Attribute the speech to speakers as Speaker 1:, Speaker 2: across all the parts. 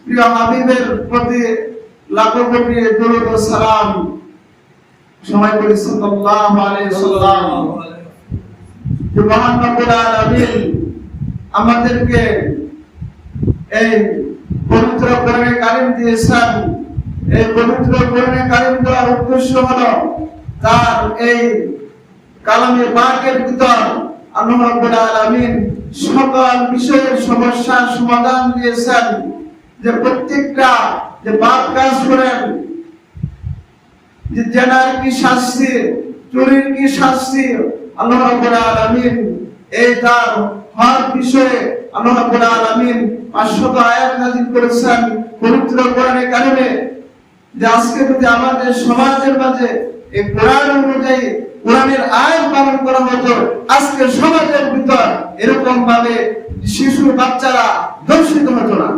Speaker 1: প্রিয় হাবিবের প্রতি লাখো কোটি দরুদ ও সালাম সময় করি সাল্লাল্লাহু আলাইহি ওয়াসাল্লাম। যে মহান রব্বুল আলামিন আমাদেরকে এই পবিত্র কোরআনে কারীম দিয়েছেন। এই পবিত্র কোরআনে কারীম দেওয়ার উদ্দেশ্য হলো তার এই কালামে পাকের ভিতর আল্লাহ রাব্বুল আলামিন সকল বিষয়ের সমস্যার সমাধান দিয়েছেন। যে প্রত্যেকটা যে পাপ কাজ করেন, যে জেনার কি শাস্তি, চুরির কি শাস্তি, আল্লাহ রাব্বুল আলামিন এই তার হর বিষয়ে আল্লাহ রাব্বুল আলামিন 500 আয়াত নাযিল করেছেন পবিত্র কোরআনে কারীমে। যে আজকে যদি আমাদের সমাজের মাঝে এই কোরআন অনুযায়ী কোরআনের আইন পালন করা হতো, আজকে সমাজের ভিতর এরকম ভাবে শিশু বাচ্চারা দর্শিত হতো না।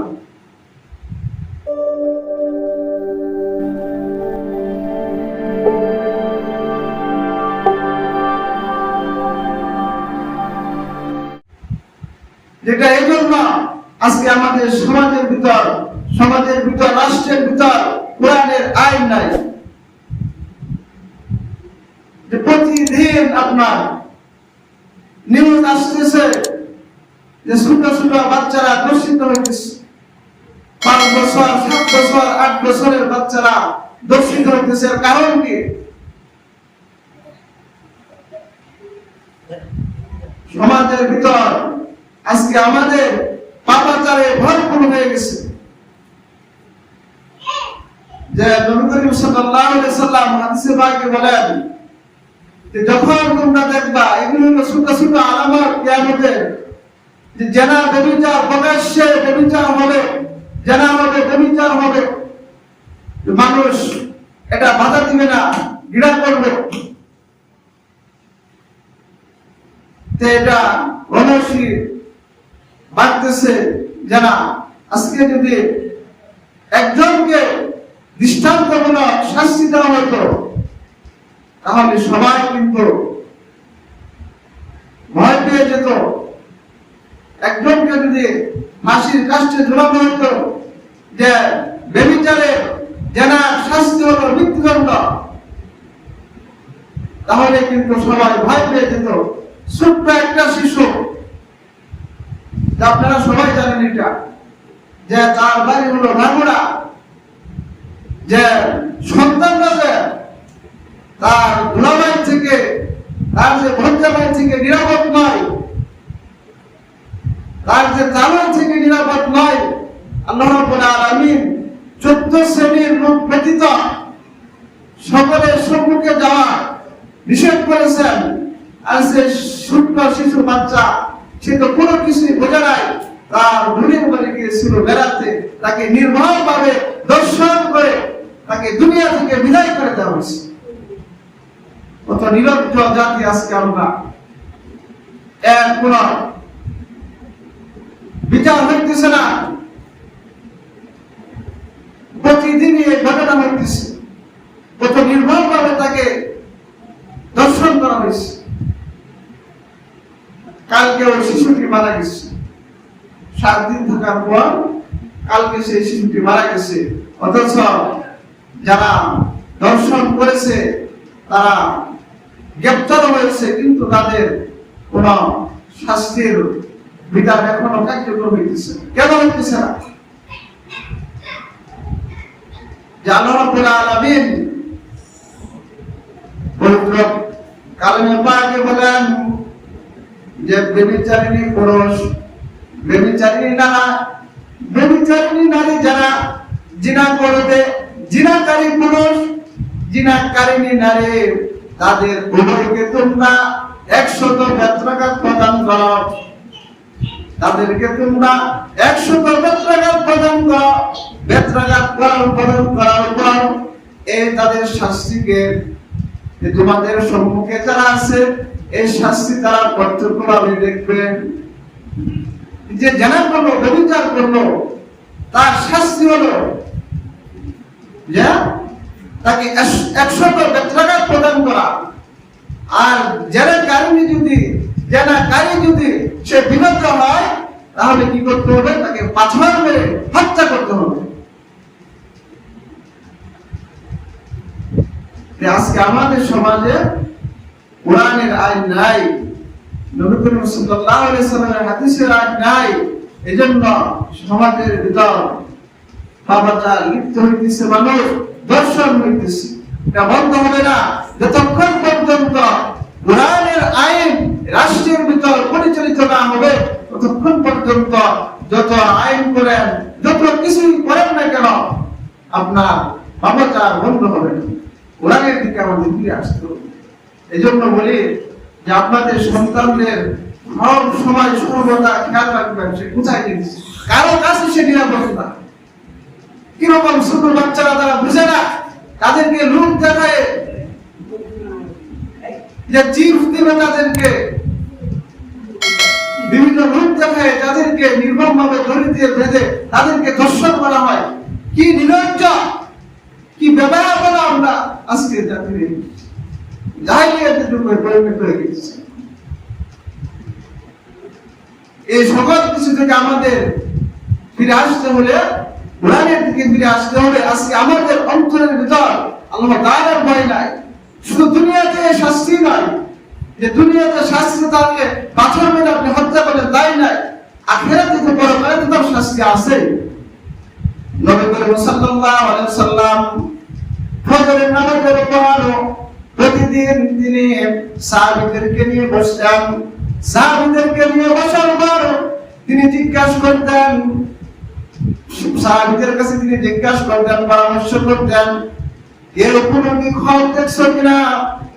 Speaker 1: যেটা এই জন্য আজকে আমাদের সমাজের ভিতর রাষ্ট্রের ভিতর কোরআনের আইন নাই। যে প্রতিদিন আপনার নিউজ আসতেছে যে ছোট ছোট বাচ্চারা দর্শিত হইতেছে, 5 বছর 7 বছর 8 বছরের বাচ্চারা দর্শিত হইতেছে। কারণ কি? সমাজের ভিতর আজকে আমাদের পাপাচারে ভরপুর হয়ে গেছে। যে নবী করিম সাল্লাল্লাহু আলাইহি সাল্লাম হাদিসে পাকে বলেন যে যখন তোমরা দেখবা এগুলো হলো ছোট ছোট আলামত কিয়ামতের, যে জেনা ব্যভিচার প্রকাশ্যে ব্যভিচার হবে, জেনা হবে ব্যভিচার হবে, মানুষ এটা বাধা দিবে না, ঘৃণা করবে। তো এটা অনসী বাড়তেছে। জানা আজকে যদি একজনকে দৃষ্টান্তমূলক শাস্তি দেওয়া হতো, তাহলে সবাই কিন্তু ভয় পেয়ে যেত। একজনকে যদি ফাঁসির কাষ্ঠে ঝুলানো হতো, যে ব্যভিচারে জানা শাস্তি হলো মৃত্যুদণ্ড, তাহলে কিন্তু সবাই ভয় পেয়ে যেত। ছোট্ট একটা শিশু, আপনারা সবাই জানেন এটা, যে তার বাড়ি হলো ভাঙড়া, যে সন্তানরা যে তার দুলাভাই থেকে, তার যে ভঞ্জাভাই থেকে নিরাপদ নয়, তার যে চালক থেকে নিরাপদ নয়, আল্লাহ রাব্বুল আলামিন 14 শ্রেণীর লোক ব্যতীত সকলের সম্মুখে যাওয়া নিষেধ করেছেন। আর সে ছোট্ট শিশু বাচ্চা, সে তো কোনো কিছুই বোঝে নাই, তার বোনের বাড়ি গিয়েছিল বেড়াতে, তাকে নির্মমভাবে দর্শন করে তাকে দুনিয়া থেকে বিদায় করে দেওয়া হয়েছে। কত নিরজ্জ জাতি আজকে আমরা, এর কোন বিচার হইতেছে না। প্রতিদিনই এই ঘটনা হইতেছে, কত নির্মমভাবে তাকে দর্শন করা হয়েছে। কালকে ওই শিশুটি মারা গেছে, 7 দিন থাকার পর কালকে সেই শিশুটি মারা গেছে। অথচ যারা দর্শন করেছে তারা গ্রেপ্তার হয়েছে, কিন্তু তাদের কোন শাস্তির বিধান এখনো কার্যকর হইতেছে। কেন হইতেছে না? যে আল্লাহ রাব্বুল আলামিন পবিত্র কালামে পাকে বলেন যে ব্যভিচারিণী পুরুষ, ব্যভিচারিণী নারী যারা জিনা করবে, জিনাকারী পুরুষ, জিনাকারিণী নারী, তাদের উভয়কে তোমরা 100 বেত্রাঘাত প্রদান করো। তাদেরকে তোমরা 100 বেত্রাঘাত প্রদান করো। বেত্রাঘাত প্রদান করার পর এই তাদের শাস্তিকে, তোমাদের সম্মুখে যারা আছে এই শাস্তি তারা প্রত্যক্ষভাবে দেখবেন। যে জানা করলো, ব্যভিচার করলো, তার শাস্তি হলো যে তাকে 100 বেত্রাঘাত প্রদান করা। আর জেনাকারী যদি সে বিনগ্র হয়, তাহলে কি করতে হবে? তাকে পাথর মেরে হত্যা করতে হবে। আজকে আমাদের সমাজে কোরআনের আইন নাই, নবী করিম সাল্লাল্লাহু আলাইহি ওয়াসাল্লামের হাদিসের আইন নাই। এজন্য সমাজের ভিতর পাপাচার লিপ্ত হইতেছে, মানুষ দর্শন হইতেছে। এটা বন্ধ হবে না যতক্ষণ পর্যন্ত কোরআনের আইন রাষ্ট্রের ভিতর পরিচালিত না হবে, ততক্ষণ পর্যন্ত যত আইন করেন, যত কিছুই করেন না কেন, আপনার পাপাচার বন্ধ হবে না। কোরআনের দিকে আমাদের ফিরে আসতে হবে। এই জন্য বলি যে আপনাদের সন্তানদের সব সময় সর্বদা খেয়াল রাখবেন সে কোথায় গেছে, কারো কাছে সে নিরাপদ না। কিরকম ছোট বাচ্চারা তারা বুঝে না, তাদেরকে লুক দেখায় যে চিপস দিবে, তাদেরকে বিভিন্ন লুক দেখায়, তাদেরকে নির্মম ভাবে দড়ি দিয়ে বেঁধে তাদেরকে ধর্ষণ করা হয়। কি নির্লজ্জ, কি ব্যবহার করা আমরা আজকে জাতির জাহিলিয়াতের যুগে পরিণত হয়ে গেছে। এই সকল কিছু থেকে আমাদের ফিরে আসতে হলে, কোরআনের দিকে ফিরে আসতে হবে। আজকে আমাদের অন্তরের ভিতর আল্লাহ তাআলার ভয় নাই। শুধু দুনিয়াতে শাস্তি নয়, যে দুনিয়াতে শাস্তি তাকে পাথর মেরে আপনি হত্যা করলেন তাই নাই, আখিরাতে তো পরকালে তো শাস্তি আছে। নবী করিম সাল্লাল্লাহু আলাইহি ওয়াসাল্লাম ফজরের নামাজের পর প্রতিদিন তিনি সাহাবীদেরকে নিয়ে বসতেন। সাহাবীদেরকে নিয়ে বসার পর তিনি জিজ্ঞাসা করতেন, সাহাবীদের কাছে তিনি জিজ্ঞাসা করতেন, পরামর্শ করতেন, এর কোনো কি খবর দেখছো কিনা,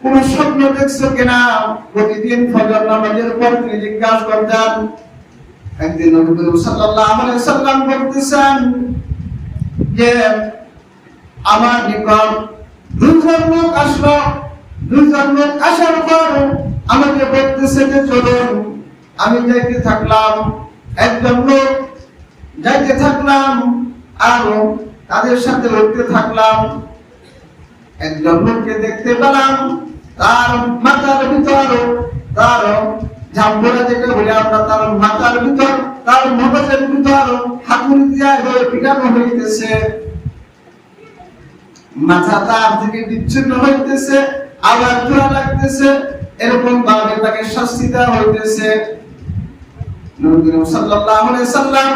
Speaker 1: কোন স্বপ্ন দেখছো কিনা। প্রতিদিন ফজর নামাজের পর তিনি জিজ্ঞাসা করতেন। একদিন নবী করিম সাল্লাল্লাহু আলাইহি ওয়াসাল্লাম বলতেছেন যে আমার নিকট দুজন লোক আসলো। দুজন লোক আসার পর আমাকে বলতেছে যে চলুন। আমি যাইতে থাকলাম, একজন লোক যাইতে থাকলাম আর তাদের সাথে উঠতে থাকলাম। একজন লোককে দেখতে পেলাম, তার মাথার ভিতর, তার জাম্বুরা যেটা বলি আমরা, তার মাথার ভিতর, তার মগজের ভিতর হাতুড়ি দিয়া পিটানো হইতেছে। মাথা তার থেকে বিচ্ছিন্ন হইতেছে, আবার জোড়া লাগতেছে, এরকম ভাবে তাকে শাস্তি দেওয়া হইতেছে। নবী করিম সাল্লাল্লাহু আলাইহি ওয়াসাল্লাম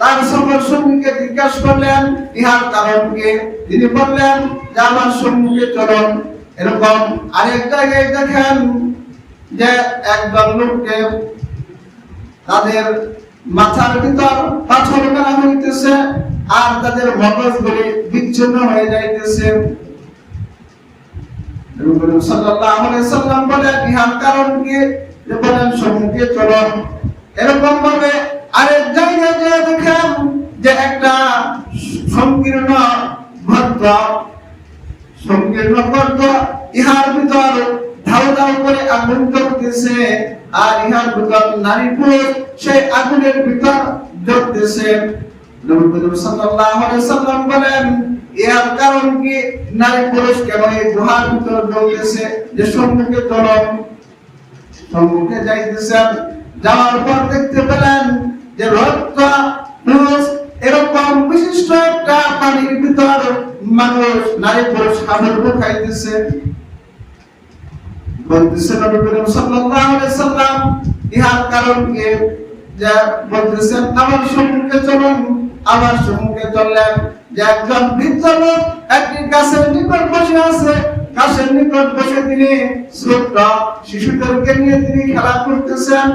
Speaker 1: তার সকল সঙ্গীকে জিজ্ঞাসা করলেন ইহার কারণ কি। তিনি বললেন যে আমার সম্মুখে চলুন। এরকম আরেক জায়গায় দেখেন যে একদল লোককে তাদের মাথার ভিতর পাথর মারা হইতেছে আর তাদের মগজগুলি বিচ্ছিন্ন হয়ে যাইতেছে। নবী করিম সাল্লাল্লাহু আলাইহি ওয়াসাল্লাম বলেন ইহার কারণ কি, বলেন সম্মুখে চলুন। এরকম ভাবে আরেক জায়গায় যে দেখেন যে একটা সংকীর্ণ গর্ত, ইহার ভিতর ধাউ ধাউ করে আগুন জ্বলতেছে আর ইহার ভিতর নারী পুরুষ সেই আগুনের ভিতর জ্বলতেছে। নবী করিম সাল্লাল্লাহু আলাইহি ওয়াসাল্লাম বলেন এর কারণ কি, নারী পুরুষ কেন এই গুহার ভিতর জ্বলতেছে, যে সম্মুখে চলুন। সম্মুখে যাইতেছেন, যাওয়ার পর দেখতে পেলেন যে রক্ত পুরুষ এরকম বিশিষ্ট একটা পানির ভিতর মানুষ, নারী পুরুষ হাবুডুবু খাইতেছে। বলতেছে নবী করিম সাল্লাল্লাহু আলাইহি ওয়াসাল্লাম ইহার কারণ কি, যে বলতেছেন আমার সম্মুখে চলুন। আমার সম্মুখে চললেন যে একজন বৃদ্ধ লোক একটি গাছের নিকট বসে আছে। গাছের নিকট বসে তিনি ছোট্ট শিশুদেরকে নিয়ে তিনি খেলা করতেছেন।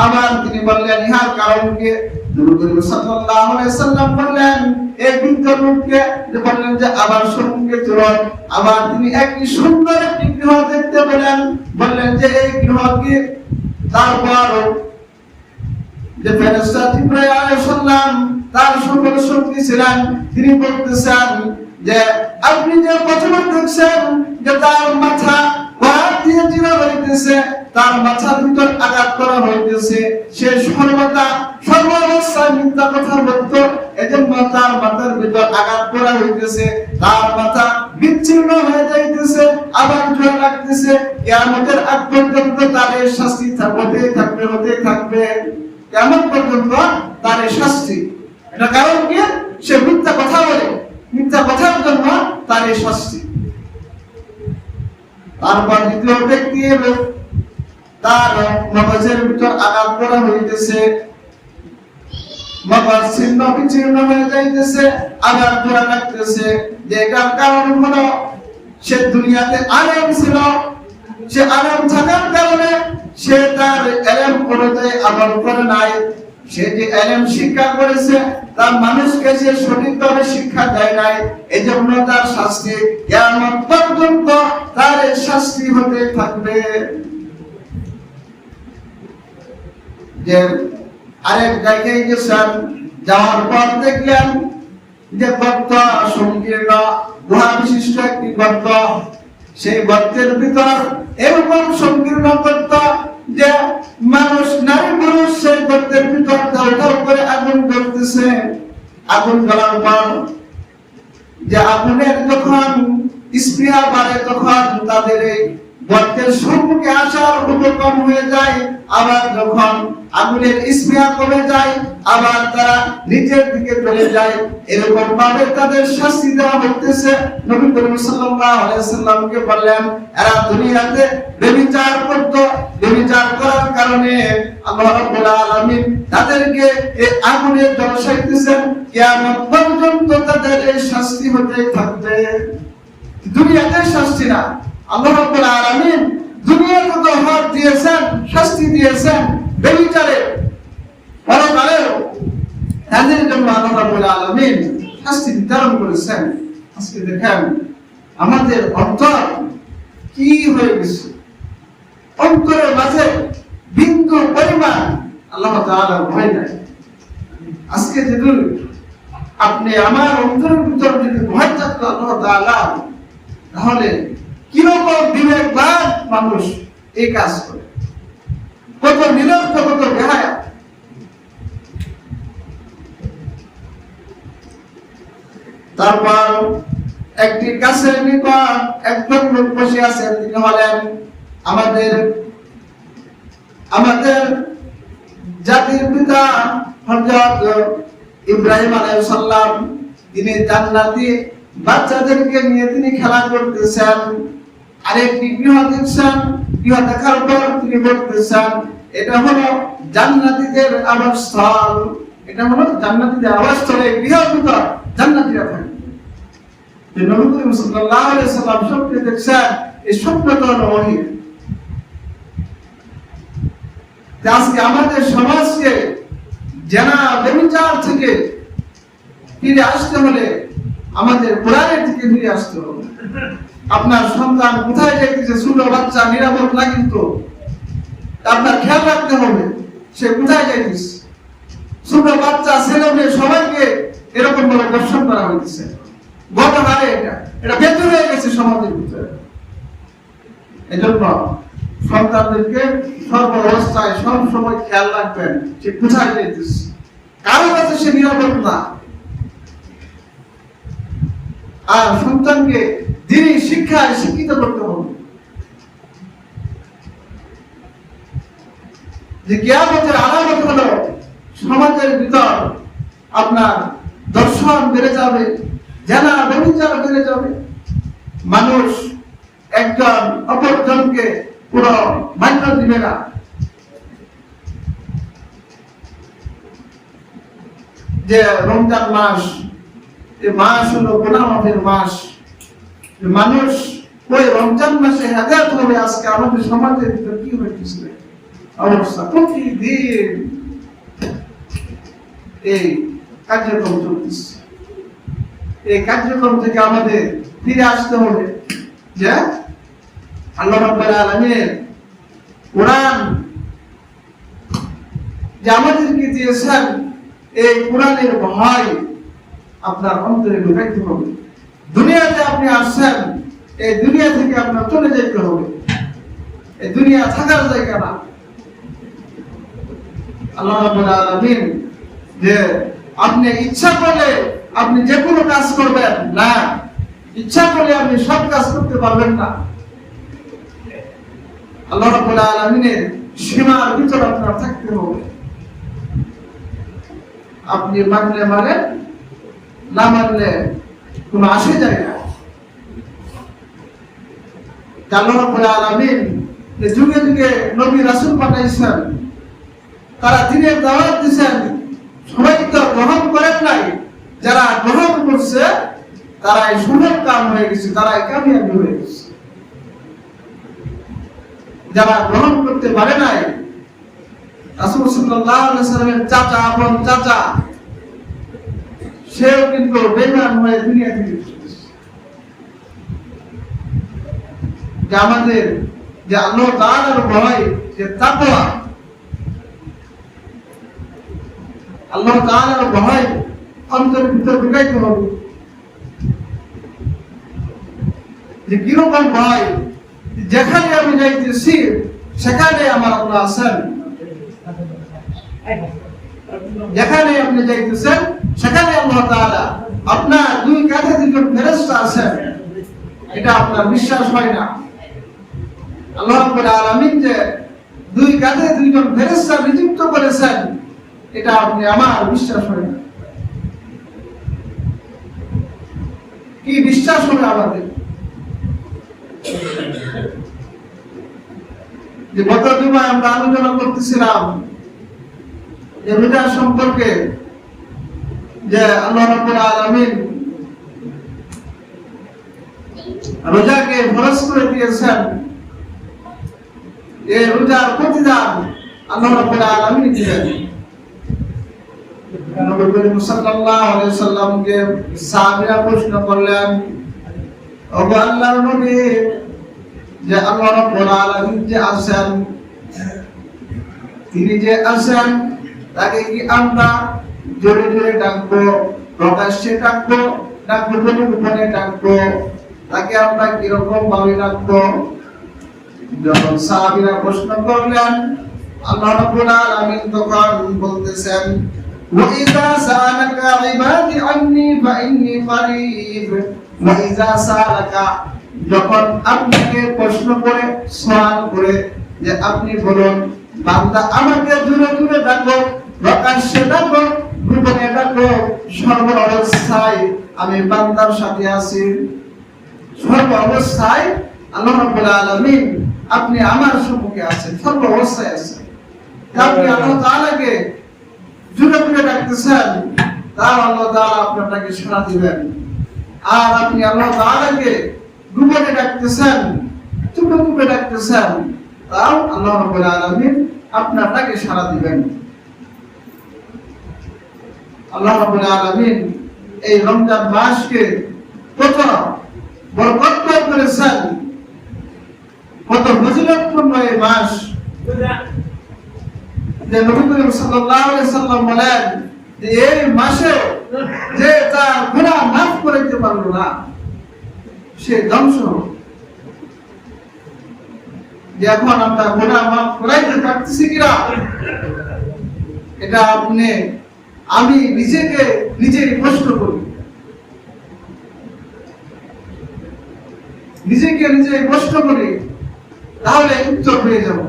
Speaker 1: আবার তিনি বললেন ইহার কারণ কি। নবী করিম সাল্লাল্লাহু আলাইহি ওয়াসাল্লাম বললেন এই বৃদ্ধ লোককে বললেন যে আবার সম্মুখে চলুন। আবার তিনি একটি সুন্দর একটি গৃহ দেখতে পেলেন, বললেন যে এই গৃহ কি। তারপর যে ফেরেশতা জিবরাইল আলাইহিস সালাম তার সকল সঙ্গী ছিলেন, তিনি বলতেছেন যে আপনি যে প্রথমে দেখছেন যে তার মাথা হাত দিয়ে জিনা হইতেছে, তার মাথার ভিতর আঘাত করা হইতেছে, সে সর্বাবস্থায় মিথ্যা কথা বলতো, এজন্য তার মাথার ভিতর আঘাত করা হইতেছে, তার মাথা বিচ্ছিন্ন হয়ে যাইতেছে, আবার জোড়া লাগতেছে। কিয়ামতের আগ পর্যন্ত তার এই শাস্তি হতে থাকবে কিয়ামত পর্যন্ত তার এই শাস্তি। এটা কারণ কি, সে মিথ্যা কথা বলে, মিথ্যা কথার জন্য তার এই শাস্তি। তারপর দ্বিতীয় ব্যক্তি এলো, তার মগজের ভিতর আঘাত করা হইতেছে, মগজ ছিন্ন বিচ্ছিন্ন হয়ে যাইতেছে, আঘাত করা লাগতেছে। যেটার কারণ হলো সে দুনিয়াতে আলেম ছিল, সে আলেম থাকার কারণে সে তার ইলম অনুযায়ী আমল করে নাই। সে যে ইলম শিক্ষা করেছে তার মানুষকে সে সঠিকভাবে শিক্ষা দেয় নাই, এজন্য তার শাস্তি কিয়ামত পর্যন্ত তার শাস্তি হতে থাকবে। যে আরেক জায়গায় গেছেন, যাওয়ার পর দেখলেন যে গর্ত সংকীর্ণ গুহা বিশিষ্ট একটি গর্ত, সেই গর্তের ভিতর এরকম সংকীর্ণ গর্ত যে মানুষ নারী পুরুষ সেই গর্তের ভিতর ধাও করে আগুন জ্বলতেছে। আগুন জ্বলার পর যে আগুনের যখন স্পৃহা বাড়ে তখন তাদের এই গর্তের সম্মুখে আসার উপক্রম হয়ে যায়, আবার যখন আগুনের স্পৃহা কমে যায় আবার তারা নিচের দিকে চলে যায়। এরকম ভাবে তাদের শাস্তি দেওয়া হইতেছে। নবী করিম সাল্লাল্লাহু আলাইহি ওয়াসাল্লামকে বললেন, এরা দুনিয়াতে ব্যভিচার করত, ব্যভিচার করার কারণে আল্লাহ রাব্বুল আলামিন তাদেরকে এই আগুনে জ্বলাইতেছেন, কিয়ামত পর্যন্ত তাদের এই শাস্তি হতে থাকবে। দুনিয়াতে শাস্তি না, আল্লাহ রাব্বুল আলামিন দুনিয়াতে তো হক দিয়েছেন, শাস্তি দিয়েছেন ব্যভিচারে, পরকালেও তাদের জন্য আল্লাহ রাব্বুল আলামিন শাস্তি নির্ধারণ করেছেন। আজকে দেখেন আমাদের অন্তর কি হয়ে গেছে, অন্তরের মাঝে বিন্দু পরিমাণ আল্লাহ তাআলার ভয় নাই। আজকে যদি আপনি আমার অন্তরের ভিতর যদি ভয় থাকতো আল্লাহ তাআলা, তাহলে কিরকম বিবেকবান মানুষ এই কাজ করে, কত নিরর্থ, কত বেহায়া। তারপর একটি গাছের নিকট একজন লোক বসে আছেন, তিনি হলেন আমাদের জাতির পিতা হযরত ইব্রাহিম আলাইহিস সালাম। তিনি জান্নাতি বাচ্চাদেরকে নিয়ে তিনি খেলা করতেছেন। আরেকটি গৃহ দেখছেন, গৃহ দেখার পর তিনি বলতেছেন, এটা হলো জান্নাতীদের আবাসস্থল, এটা হলো জান্নাতীদের আবাসস্থল, এই গৃহের ভিতর জান্নাতীরা থাকে। নবী করিম সাল্লাল্লাহু আলাইহি ওয়াসাল্লাম স্বপ্নে দেখছেন, এই স্বপ্নটা হলো ওহী। আজকে আমাদের সমাজকে জানা ব্যভিচার থেকে ফিরে আসতে হলে আমাদের কোরআনের দিকে ফিরে আসতে হবে। আপনার সন্তান কোথায় যাইতেছে, ছোট বাচ্চা নিরাপদ না, কিন্তু আপনার খেয়াল রাখতে হবে সে কোথায় যাইতেছে। ছোট বাচ্চা ছেলে মেয়ে সবাইকে এরকম ভাবে দর্শন করা হয়েছে, গতকালে এটা বেতন হয়ে গেছে সমাজের ভিতরে। এজন্য সন্তানদেরকে সর্ব অবস্থায় সব সময় খেয়াল রাখবেন সে কোথায় যাইতেছে, কারো কাছে সে নিরাপদ না। আর সন্তানকে দিনী শিক্ষায় শিক্ষিত করতে হবে যে কিয়ামতের আলামত হলো সমাজের ভিতর আপনার দর্শন বেড়ে যাবে, জানা ব্যভিচার বেড়ে যাবে, মানুষ একজন অপরজনকে পুরো মান্য দিবে না। যে রমজান মাস, এই মাস হলো গুনাহ মাফের মাস। মানুষ ওই রমজান মাসে হেদায়েত হবে। আজকে আমাদের সমাজের ভিতর কি হইতেছে অবস্থা, প্রতিদিন এই কার্যক্রম চলতেছে। এই কার্যক্রম থেকে আমাদের ফিরে আসতে হবে যে আল্লাহ রাব্বুল আলামিন কোরআন যে আমাদেরকে দিয়েছেন, এই কোরআনের ভয় আপনার অন্তরে ঢুকাইতে হবে। দুনিয়াতে আপনি আসছেন, এই দুনিয়া থেকে আপনার চলে যেতে হবে, এই দুনিয়া থাকার জায়গা না। আল্লাহ রাব্বুল আলামিন যে আপনি ইচ্ছা করলে আপনি যে কোনো কাজ করবেন না, ইচ্ছা করলে আপনি সব কাজ করতে পারবেন না। আল্লাহ রাব্বুল আলামিনের সীমার ভিতর আপনার থাকতে হবে। আপনি মানলে মানেন, না মানলে কোনো আসে যায় না। আল্লাহ রাব্বুল আলামিন যুগে যুগে নবী রাসূল পাঠাইছেন, তারা দিনের দাওয়াত দিয়েছেন, সবাই তো গ্রহণ করেন নাই। যারা গ্রহণ করছে তারাই সফল কাম হয়ে গেছে, তারাই কামিয়াবি হয়ে গেছে। যারা গ্রহণ করতে পারে নাই, রাসূল সাল্লাল্লাহু আলাইহি ওয়াসাল্লামের চাচা, আপন চাচা, সেও কিন্তু বেঈমান হয়ে দুনিয়া থেকে চলে। যে আমাদের যে আল্লাহ তাআলার ভয়, যে তাকওয়া, আল্লাহ তাআলার ভয় অন্তরের ভিতর ঢুকাইতে হবে। যে কিরকম ভয়, যেখানে আমি যাইতেছি সেখানে আমার আল্লাহ আছেন, যেখানে আপনি যাইতেছেন সেখানে আল্লাহ তাআলা, আপনার দুই কাঁধে দুজন ফেরেশতা আছেন, এটা আপনার বিশ্বাস হয় না। আল্লাহ রাব্বুল আলামিন যে দুই কাঁধে দুইজন ফেরেশতা নিযুক্ত করেছেন, এটা আপনি আমার বিশ্বাস হয় না। কি বিশ্বাস হবে আমাদের? যে গত জুমায় আমরা আলোচনা করতেছিলাম যে রোজা সম্পর্কে, যে আল্লাহ রাব্বুল আলামিন রোজাকে ফরজ করে দিয়েছেন। এই রোজার প্রতিদান আল্লাহ রাব্বুল আলামিন দিবেন। নবী করিম সাল্লাল্লাহু আলাইহি ওয়াসাল্লামকে সাহাবীরা প্রশ্ন করলেন, ওগো আল্লাহর নবী, যে আল্লাহ রাব্বুল আলামিন যে আছেন, তিনি যে আছেন, তাকে কি আমরা জোরে জোরে ডাকবো, প্রকাশ্যে ডাকবো, ডাকবো গোপনে ডাকবো, তাকে আমরা কিরকম ভাবে ডাকবো? যখন সাহাবীরা প্রশ্ন করলেন, আল্লাহ রাব্বুল আলামিন তখন বলতেছেন, وَإِذَا سَأَلَكَ عِبَادِي عَنِّي فَإِنِّي قَرِيبٌ وَإِذَا سَأَلَكَ, যখন আপনাকে প্রশ্ন করে, সওয়াল করে, যে আপনি বলুন বান্দা আমাকে দূরে দূরে ডাকো, প্রকাশ্যে ডাকো, গোপনে ডাকো, সর্ব অবস্থায় আমি বান্দার সাথে আছি। সর্ব অবস্থায় আল্লাহ রাব্বুল আলামিন আপনি আমার সম্মুখে আছেন, সর্ব অবস্থায় আছেন। আপনি আল্লাহ তাআলাকে জোরে জোরে ডাকতেছেন, তাও আল্লাহ তাআলা আপনাকে সাড়া দিবেন। আর আপনি আল্লাহ তাআলাকে গোপনে ডাকতেছেন, চুপে চুপে ডাকতেছেন, তাও আল্লাহ রাব্বুল আলামিন আপনাকে সাড়া দিবেন। আল্লাহ রাব্বুল আলামিন এই রমজান মাসকে কত বরকতময় করেছেন, কত ফজিলতপূর্ণ এই মাস। যে নবী করিম সাল্লাল্লাহু আলাইহি ওয়াসাল্লাম বলেন যে এই মাসে যে তার গুনাহ মাফ করতে পারলো না, সে ধ্বংস। যে এখন আমরা গুনাহ মাফ করাইতে পারতেছি কিনা, এটা আমি নিজেই প্রশ্ন করি, নিজেই প্রশ্ন করি, তাহলে উত্তর পেয়ে যাব।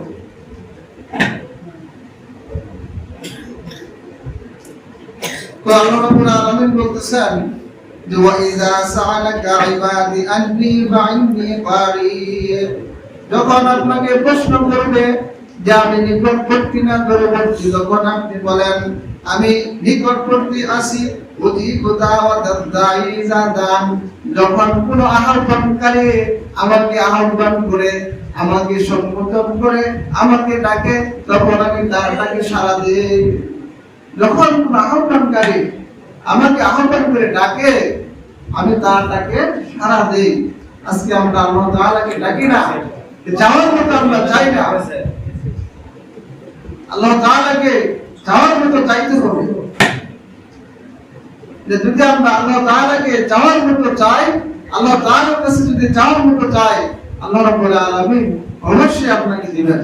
Speaker 1: তো আল্লাহ রাব্বুল আলামিন বলতেছেন যে ওয়াইযা সাআলাকা ইবাদি আন্নী ফাইন্নী কারীব, যখন আপনাকে প্রশ্ন করবে যে আমি নিকটবর্তী না দূরবর্তী, তখন আপনি বলেন আমি নিকটবর্তী আছি। উজিবু দাওয়াতাদ দাঈ ইযা দান, যখন কোনো আহ্বানকারী আমাকে আহ্বান করে, আমাকে সম্বোধন করে, আমাকে ডাকে, তখন আমি তার ডাকে সাড়া দেই। যখন কোন আহ্বানকারী আমাকে আহ্বান করে ডাকে, আমি তার ডাকে সাড়া দেই। আজকে আমরা আল্লাহ তাআলাকে ডাকি না, যাওয়ার মতো আমরা চাই না। আল্লাহ তাআলাকে যাওয়ার মতো চাইতে হবে। যে যদি আমরা আল্লাহ তাআলাকে যাওয়ার মতো চাই, আল্লাহ তাআলার কাছে যদি যাওয়ার মতো চাই, আল্লাহ রাব্বুল আলামিন অবশ্যই আপনাকে দিবেন।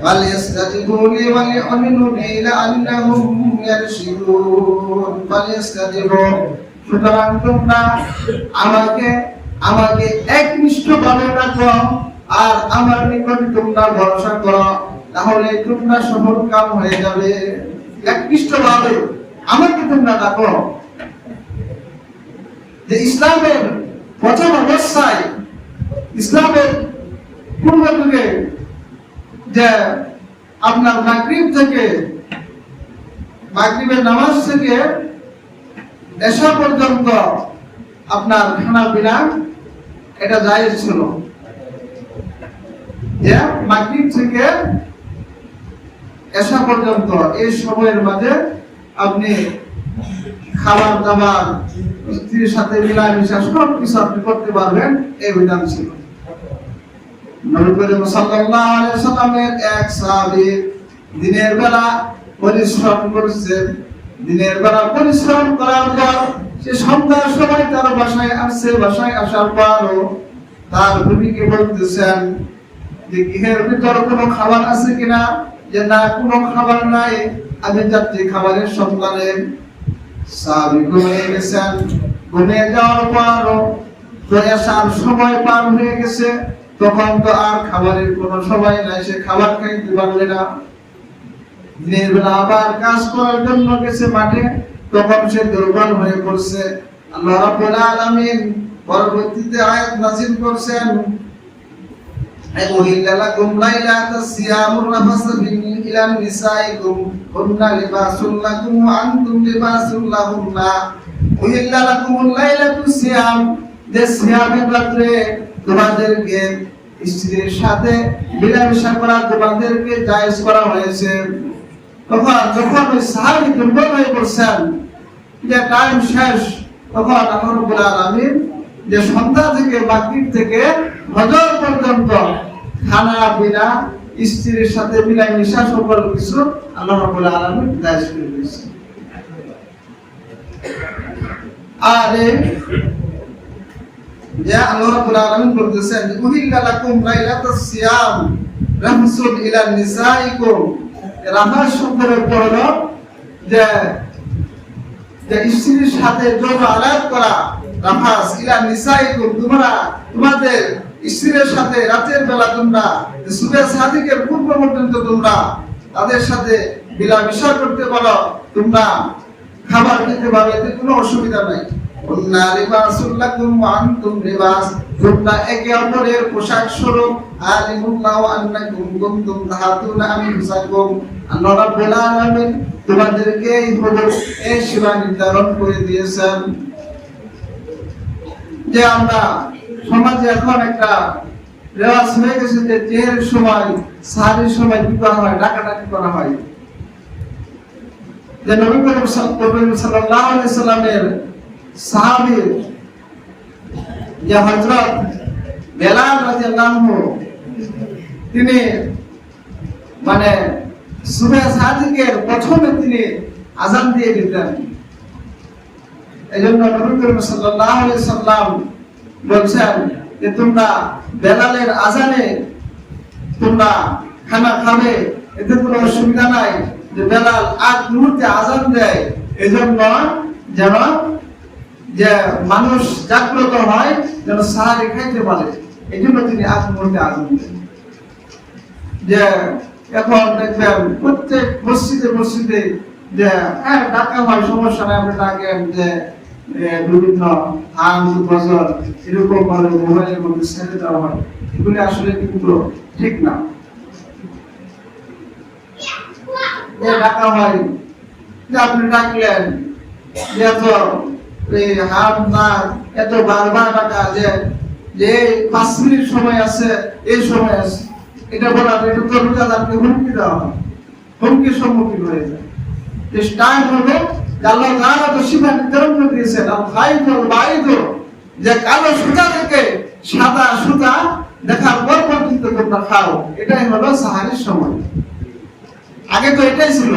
Speaker 1: فليستجيبوا لي وليؤمنوا بي لعلهم يرشدون فليستجيبوا, সুতরাং তোমরা আমাকে একনিষ্ঠভাবে রাখো আর আমার নিকটে তোমরা ভরসা করো, তাহলে তোমরা সফলকাম হয়ে যাবে। একনিষ্ঠভাবে আমাকে তোমরা ডাকো, যে ইসলামের প্রথম অবস্থায় ইসলামের পূর্ব যুগে যে আপনার মাগরিবের নামাজ থেকে এশা পর্যন্ত আপনার খানা পিনা এটা জায়েজ ছিল। যে মাগরিব থেকে এশা পর্যন্ত এই সময়ের মাঝে আপনি খাবার দাবার স্ত্রীর সাথে মিলামিশা সব কিছু আপনি করতে পারবেন, এই বিধান ছিল। নবী করিম সাল্লাল্লাহু আলাইহি ওয়াসাল্লামের এক সাহাবী দিনের বেলা পরিশ্রম করেছেন। দিনের বেলা পরিশ্রম করার পর সে সন্ধ্যার সময় তার বাসায় আসছে। বাসায় আসার পর তার বিবিকে বলতেছেন যে গৃহের ভিতর কোনো খাবার আছে কিনা? যে না, কোনো খাবার নাই, আমি যাচ্ছি খাবারের সন্ধানে। সাহাবী ঘুমিয়ে গেছেন। ঘুমিয়ে যাওয়ার পর এশার সময় পার হয়ে গেছে, তখন তো আর খাবারের কোনো সময় নাই, সে খাবার খাইতে পারবে না। দিনের বেলা আবার কাজ করার জন্য গেছে মাঠে, তখন সে দুর্বল হয়ে পড়ছে। আল্লাহ রাব্বুল আলামিন পরবর্তীতে আয়াত নাযিল করেছেন, উহিল্লা লাকুম লাইলাতাস সিয়ামুর রাফাসু ইলা নিসাইকুম হুন্না লিবাসুল লাকুম ওয়া আনতুম লিবাসুল লাহুন্না। উহিল্লা লাকুমুল লাইলাতুস সিয়াম, যে সিয়ামের রাতে তোমাদেরকে স্ত্রীর সাথে মিলামেশা করা তোমাদেরকে জায়েজ করা হয়েছে। যখন ওই সাহাবী দুর্বল হয়ে পড়ছেন, যে টাইম শেষ, তখন আল্লাহ রাব্বুল আলামিন যে সন্ধ্যা থেকে মাগরিব থেকে ফজর পর্যন্ত খানা পিনা স্ত্রীর সাথে মিলামিশা সকল কিছু আল্লাহ রাব্বুল আলামিন জায়েজ করে দিয়েছেন। আর যে আল্লাহ রাব্বুল আলামিন বলতেছেন, উহিল্লা লাকুম লাইলাতাস সিয়াম রাফসুল ইলা নিসাইকুম। রাফাস শব্দের অর্থ হলো যে স্ত্রীর সাথে যৌন আলাপ করা। রাফাস ইলা নিসাইকুম, তোমরা তোমাদের স্ত্রীর সাথে রাতের বেলা তোমরা সুবহ সাদিকের পূর্ব পর্যন্ত তোমরা তাদের সাথে মিলামেশা করতে পারো, তোমরা খাবার খেতে পারো, এতে কোনো অসুবিধা নাই। কুন্না লিবাসুল লাকুম ওয়া আনতুম লিবাস, তোমরা একে অপরের পোশাক স্বরূপ। আলিমুল্লাহু আন্নাকুম কুনতুম তাহাতুনা আনফুসাকুম, আল্লাহ রাব্বুল আলামিন তোমাদেরকে এই সীমা নির্ধারণ করে দিয়েছেন। যে আমরা সমাজে এখন একটা রেওয়াজ হয়ে গেছে যে জেহের সময় সাহারির সময় কি করা হয়? ডাকাডাকি করা হয়। যে নবী করিম সাল্লাল্লাহু আলাইহি সাল্লামের সাহাবী যে হযরত বেলাল রাদিয়াল্লাহু আনহু, তিনি মানে সুবহ সাদিকের প্রথমে তিনি আযান দিয়ে দিতেন। এজন্য নবী করিম সাল্লাল্লাহু আলাইহি সাল্লাম বলছেন যে তোমরা বেলালের আযানে তোমরা খানা খাবে, এতে কোনো অসুবিধা নাই। যে বেলাল আগ মুহূর্তে আযান দেয়, এজন্য যেন যে মানুষ জাগ্রত হয়, যেন সাহারি খাইতে পারে, এই জন্য তিনি আগ মুহূর্তে আযান দেন। যে এখন দেখবেন প্রত্যেক মসজিদে যে ডাকা হয়, সমস্যা নাই, আপনি ডাকেন যে বিভিন্ন ফজর এরকম ভাবে মোবাইলের মধ্যে ছেড়ে দেওয়া হয়, এগুলি আসলে কিন্তু ঠিক না। যে ডাকা হয়, যে আপনি ডাকলেন, যে এত বারবার ডাকা, যে 5 মিনিট সময় আছে, এই সময় আছে, এটা বলা এটা তো রোজাদারকে হুমকি দেওয়া হয়, হুমকির সম্মুখীন হয়ে যায়। টাইম হবে আল্লাহ তাআলা তো সীমা নির্ধারণ করে দিয়েছেন, আল খাইদুল বাইদ, যে কালো সুতা থেকে সাদা সুতা দেখার পর পর্যন্ত তোমরা খাও, এটাই হলো সাহারির সময়। আগে তো এটাই ছিল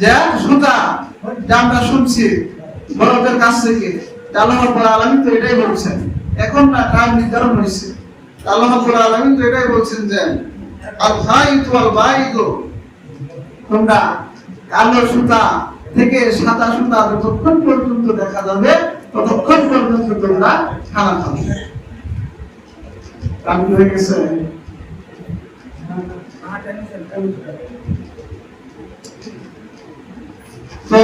Speaker 1: যে সুতা, যা আমরা শুনছি বড়দের কাছ থেকে, আল্লাহ রাব্বুল আলামিন তো এটাই বলছেন। এখন না টাইম নির্ধারণ হয়েছে, আল্লাহ রাব্বুল আলামিন তো এটাই বলছেন যে আল খাইদুল বাইদ, তোমরা কালো সুতা থেকে সাদা সুতা যতক্ষণ পর্যন্ত দেখা যাবে ততক্ষণ পর্যন্ত তোমরা খানা খাবে। কাম হয়ে গেছে। তো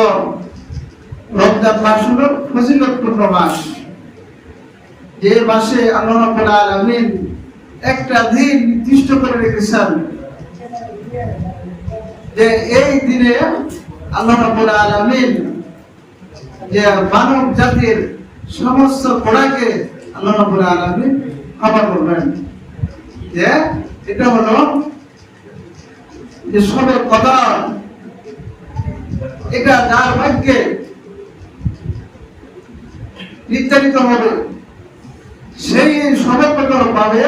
Speaker 1: রমজান মাস হলো ফজিলতপূর্ণ মাস। যে মাসে আল্লাহ রাব্বুল আলামিন একটা দিন নির্দিষ্ট করে রেখেছেন, যে এই দিনে আল্লাহ রাব্বুল আলামিন যে মানব জাতির সমস্ত গোনাকে আল্লাহ রাব্বুল আলামিন ক্ষমা করবেন। যে এটা হলো যে সবে কদর, এটা যার ভাগ্যে নির্ধারিত হবে সেই সবে কদর পাবে,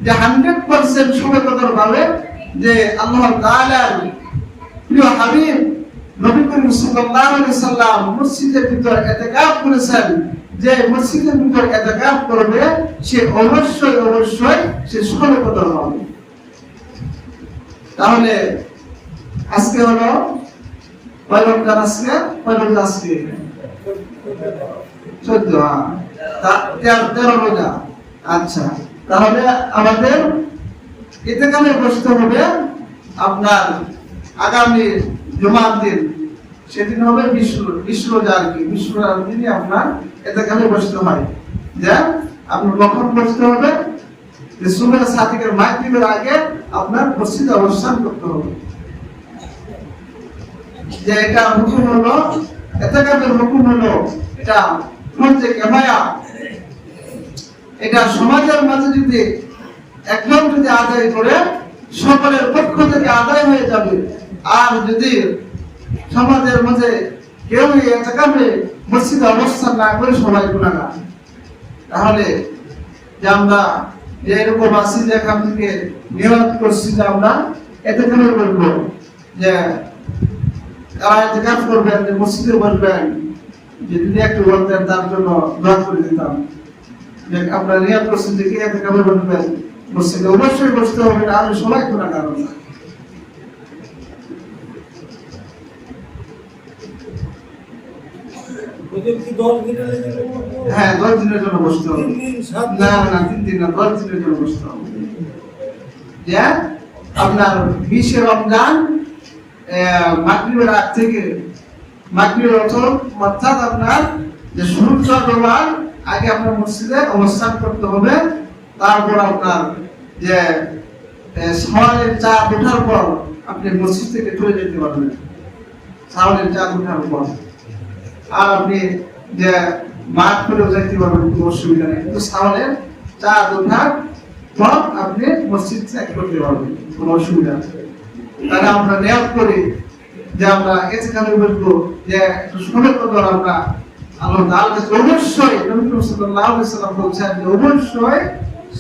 Speaker 1: যে 100% সবে কদর পাবে, যে আল্লাহ তাআলার প্রিয় হাবিব নবী করিম সাল্লাল্লাহু আলাইহি সাল্লাম মসজিদের ভিতর ইতিকাফ করেছেন। যে মসজিদের ভিতর ইতিকাফ করবে সে অবশ্যই সে সবে কদর পাবে। তাহলে আজকে হলো কয় রমজান? আজকে 13 রোজা। আচ্ছা, তাহলে আমাদের ইতিকাফে বসতে হবে আপনার আগামী জুমার দিন, সেদিন হবে বিশ্ব রোজা আর কি। বিশ্ব রোজার দিনই আপনার ইতিকাফে বসতে হয়। যে আপনার কখন বসতে হবে? যে সুবহ সাদিকের মাগরিবের আগে আপনার মসজিদে অবস্থান করতে হবে। যে এটা হুকুম হলো, ইতিকাফের হুকুম হলো এটা ফরজে কিফায়া। এটা সমাজের মাঝে যদি একজন যদি আদায় করে সকলের পক্ষ থেকে আদায় হয়ে যাবে। আর যদি সমাজের মাঝে কেউ ইতিকাফে মসজিদে অবস্থান না করে সবাই গুনাহগার। তাহলে যে আমরা যে এরকম আছি, যে এখান থেকে নিয়ত করছি যে আমরা ইতিকাফে বলবো, যে তারা ইতিকাফ করবেন, যে মসজিদে বলবেন, যে যদি একটু বলতেন তার জন্য দোয়া করে দিতাম। যে আপনারা নিয়ত করছেন যে কি ইতিকাফে বলবেন, মসজিদে অবশ্যই বসতে হবে, আর সবাই গুনাহগার না। হ্যাঁ, 10 দিনের জন্য বসতে হবে। না 3 দিন না, 10 দিনের জন্য বসতে হবে। যে আপনার 20 রমজান মাগরিবের আগ থেকে মাগরিবের অর্থাৎ আপনার যে সূর্য ডোবার আগে আপনার মসজিদে অবস্থান করতে হবে। তারপর আপনার যে সওয়ালের চাঁদ ওঠার পর আপনি মসজিদ থেকে চলে যেতে পারবেন, সওয়ালের চাঁদ ওঠার পর। আর আপনি যে মাঠ করেও যাইতে পারবেন, কোনো অসুবিধা নেই। কিন্তু সওয়ালের চাঁদ ওঠার পর আপনি মসজিদ ত্যাগ করতে পারবেন, কোনো অসুবিধা নেই। তাহলে আমরা নিয়ত করি যে আমরা ইতিকাফে বসবো, যে সবে কদর আমরা আল্লাহ তাআলার কাছে অবশ্যই, নবী সাল্লাল্লাহু আলাইহি ওয়াসাল্লাম বলেছেন যে অবশ্যই